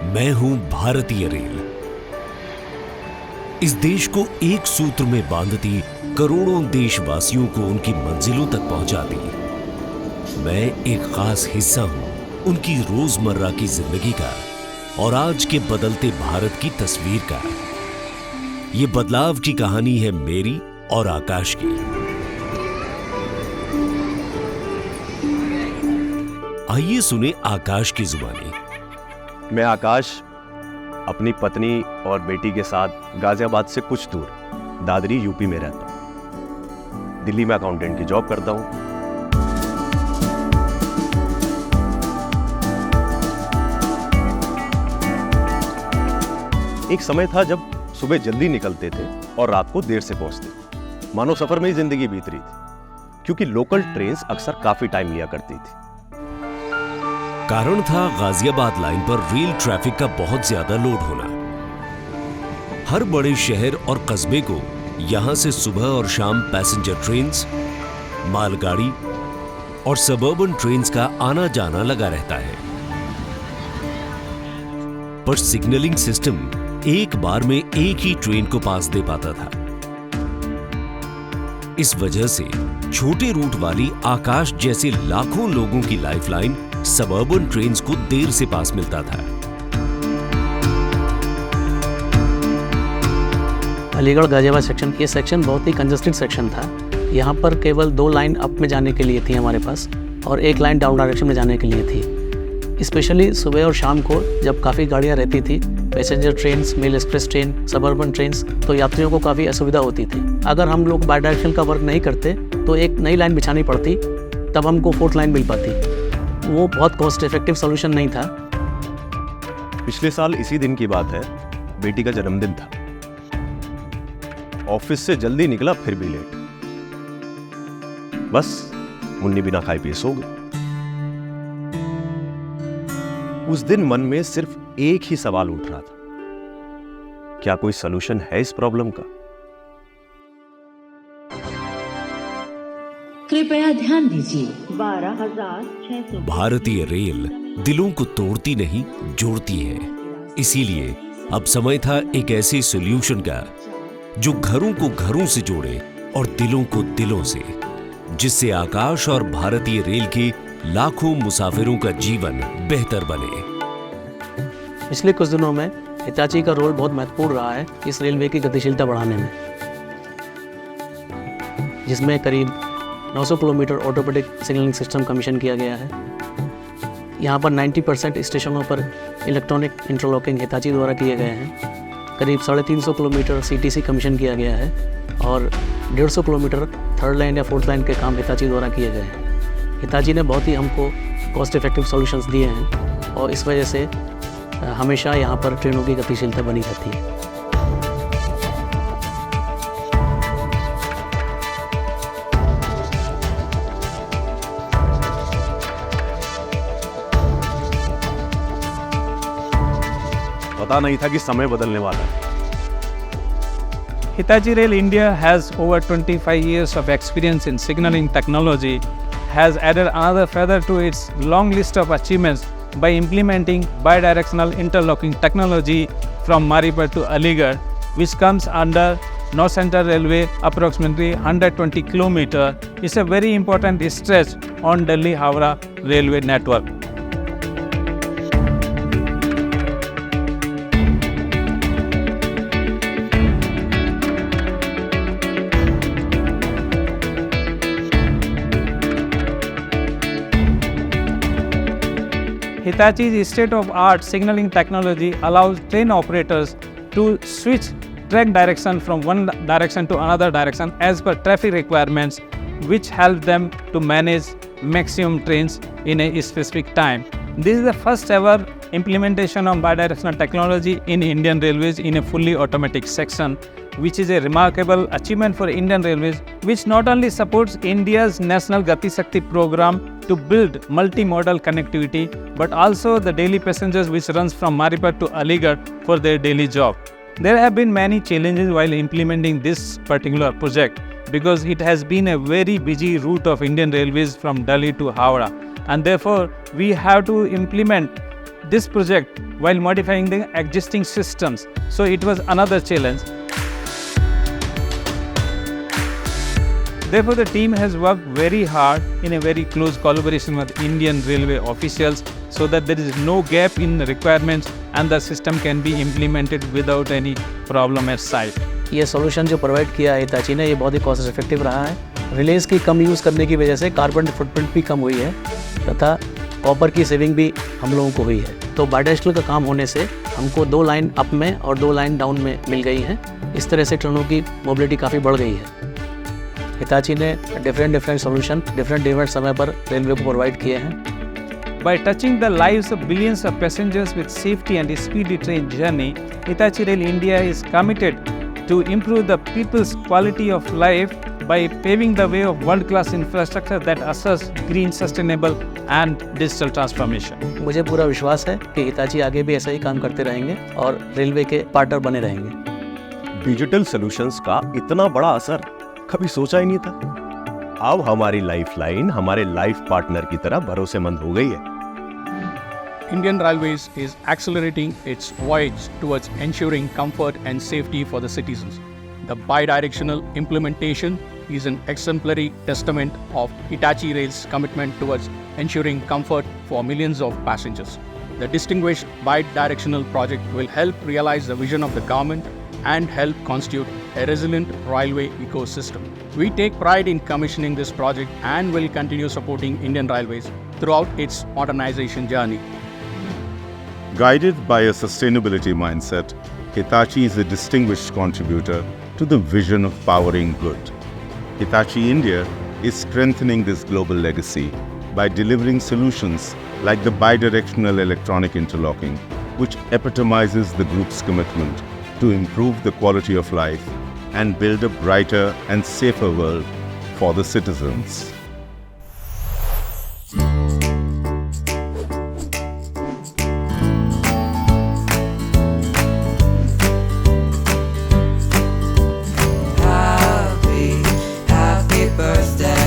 मैं हूं भारतीय रेल। इस देश को एक सूत्र में बांधती करोड़ों देशवासियों को उनकी मंजिलों तक पहुंचाती मैं एक खास हिस्सा हूं उनकी रोजमर्रा की जिंदगी का और आज के बदलते भारत की तस्वीर का। ये बदलाव की कहानी है मेरी और आकाश की। आइए सुने आकाश की जुबानी। मैं आकाश अपनी पत्नी और बेटी के साथ गाजियाबाद से कुछ दूर दादरी यूपी में रहता हूं। दिल्ली में अकाउंटेंट की जॉब करता हूं। एक समय था जब सुबह जल्दी निकलते थे और रात को देर से पहुंचते। मानो सफर में ही जिंदगी बीत रही थी, क्योंकि लोकल ट्रेन्स अक्सर काफी टाइम लिया करती थी। कारण था गाजियाबाद लाइन पर रेल ट्रैफिक का बहुत ज्यादा लोड होना। हर बड़े शहर और कस्बे को यहां से सुबह और शाम पैसेंजर ट्रेन्स, मालगाड़ी और सबर्बन ट्रेन्स का आना जाना लगा रहता है। पर सिग्नलिंग सिस्टम एक बार में एक ही ट्रेन को पास दे पाता था। इस वजह से छोटे रूट वाली आकाश जैसे लाखों लोगों की लाइफलाइन सबर्बन ट्रेन्स को देर से पास मिलता था। अलीगढ़ गाजियाबाद सेक्शन, ये सेक्शन बहुत ही कंजस्टेड सेक्शन था। यहाँ पर केवल 2 लाइन अप में जाने के लिए थी हमारे पास और 1 लाइन डाउन डायरेक्शन में जाने के लिए थी। स्पेशली सुबह और शाम को जब काफ़ी गाड़ियाँ रहती थी, passenger trains, mail express train, suburban trains, तो यात्रियों को काफ़ी असुविधा होती थी। अगर हम लोग बाई डायरेक्शन का वर्क नहीं करते तो एक नई लाइन बिछानी पड़ती, तब हमको 4th लाइन मिल पाती। वो बहुत कॉस्ट इफेक्टिव सॉल्यूशन नहीं था। पिछले साल इसी दिन की बात है, बेटी का जन्मदिन था। ऑफिस से जल्दी निकला, फिर भी लेट। बस मुन्नी बिना खाए पिए सो गई। उस दिन मन में सिर्फ एक ही सवाल उठ रहा था, क्या कोई सॉल्यूशन है इस प्रॉब्लम का? कृपया ध्यान दीजिए, 12,600। भारतीय रेल दिलों को तोड़ती नहीं, जोड़ती है। इसीलिए अब समय था एक ऐसे सॉल्यूशन का जो घरों को घरों से जोड़े और दिलों को दिलों से, जिससे आकाश और भारतीय रेल के लाखों मुसाफिरों का जीवन बेहतर बने। पिछले कुछ दिनों में हिताची का रोल बहुत महत्वपूर्ण रहा है इस रेलवे की गतिशीलता बढ़ाने में, जिसमें करीब 900 kilometre automatic signalling system commission किया गया है। यहाँ पर 90% स्टेशनों पर इलेक्ट्रॉनिक इंटरलॉकिंग हिताची द्वारा किए गए हैं। करीब 350 किलोमीटर CTC कमीशन किया गया है और 150 किलोमीटर 3rd लाइन या 4th लाइन के काम हिताची द्वारा किए गए हैं। हिताची ने बहुत ही हमको कॉस्ट इफेक्टिव सॉल्यूशंस दिए हैं और इस वजह से हमेशा यहाँ पर ट्रेनों की गतिशीलता बनी रहती है। पता नहीं था कि समय बदलने वाला है। Hitachi Rail India has over 25 years of experience in signaling technology, has added another feather to its long list of achievements by implementing bidirectional interlocking technology from Maripur to Aligarh, which comes under North Central Railway, approximately 120 km. It's a very important stretch on Delhi-Howrah railway network. Hitachi's state-of-art signaling technology allows train operators to switch track direction from one direction to another direction as per traffic requirements, which help them to manage maximum trains in a specific time. This is the first ever implementation of bidirectional technology in Indian Railways in a fully automatic section, which is a remarkable achievement for Indian Railways, which not only supports India's National Gati Shakti program to build multimodal connectivity, but also the daily passengers which runs from Maripur to Aligarh for their daily job. There have been many challenges while implementing this particular project because it has been a very busy route of Indian Railways from Delhi to Howrah, and therefore we have to implement this project while modifying the existing systems. So it was another challenge. Therefore, the team has worked very hard in a very close collaboration with Indian Railway officials so that there is no gap in the requirements and the system can be implemented without any problem at site. ये solution जो provide किया है Hitachi ने, ये बहुत ही cost effective रहा है। Release की कम यूज़ करने की वजह से कार्बन फुटप्रिंट भी कम हुई है तथा कॉपर की सेविंग भी हम लोगों को हुई है। तो बायडायरेक्शनल का काम होने से हमको 2 लाइन अप में और 2 लाइन डाउन में मिल गई है। इस तरह से ट्रेनों की मोबिलिटी काफ़ी बढ़ गई है। हिताची ने डिफरेंट सॉल्यूशन डिफरेंट समय पर रेलवे को प्रोवाइड किए हैं। By touching the lives of billions of passengers with safety and speedy train journey, Hitachi Rail India is committed to improve the people's quality of life by paving the way of world-class infrastructure that assures green, sustainable and digital transformation. मुझे पूरा विश्वास है कि Hitachi आगे भी ऐसा ही काम करते रहेंगे और रेलवे के पार्टनर बने रहेंगे। डिजिटल सॉल्यूशंस का इतना बड़ा असर कभी सोचा ही नहीं था। अब हमारी लाइफलाइन हमारे लाइफ पार्टनर की तरह भरोसेमंद हो गई है। Indian Railways is accelerating its voyage towards ensuring comfort and safety for the citizens. The bidirectional implementation is an exemplary testament of Hitachi Rail's commitment towards ensuring comfort for millions of passengers. The distinguished bidirectional project will help realize the vision of the government and help constitute a resilient railway ecosystem. We take pride in commissioning this project and will continue supporting Indian Railways throughout its modernization journey. Guided by a sustainability mindset, Hitachi is a distinguished contributor to the vision of powering good. Hitachi India is strengthening this global legacy by delivering solutions like the bidirectional electronic interlocking, which epitomizes the group's commitment to improve the quality of life and build a brighter and safer world for the citizens. Happy birthday.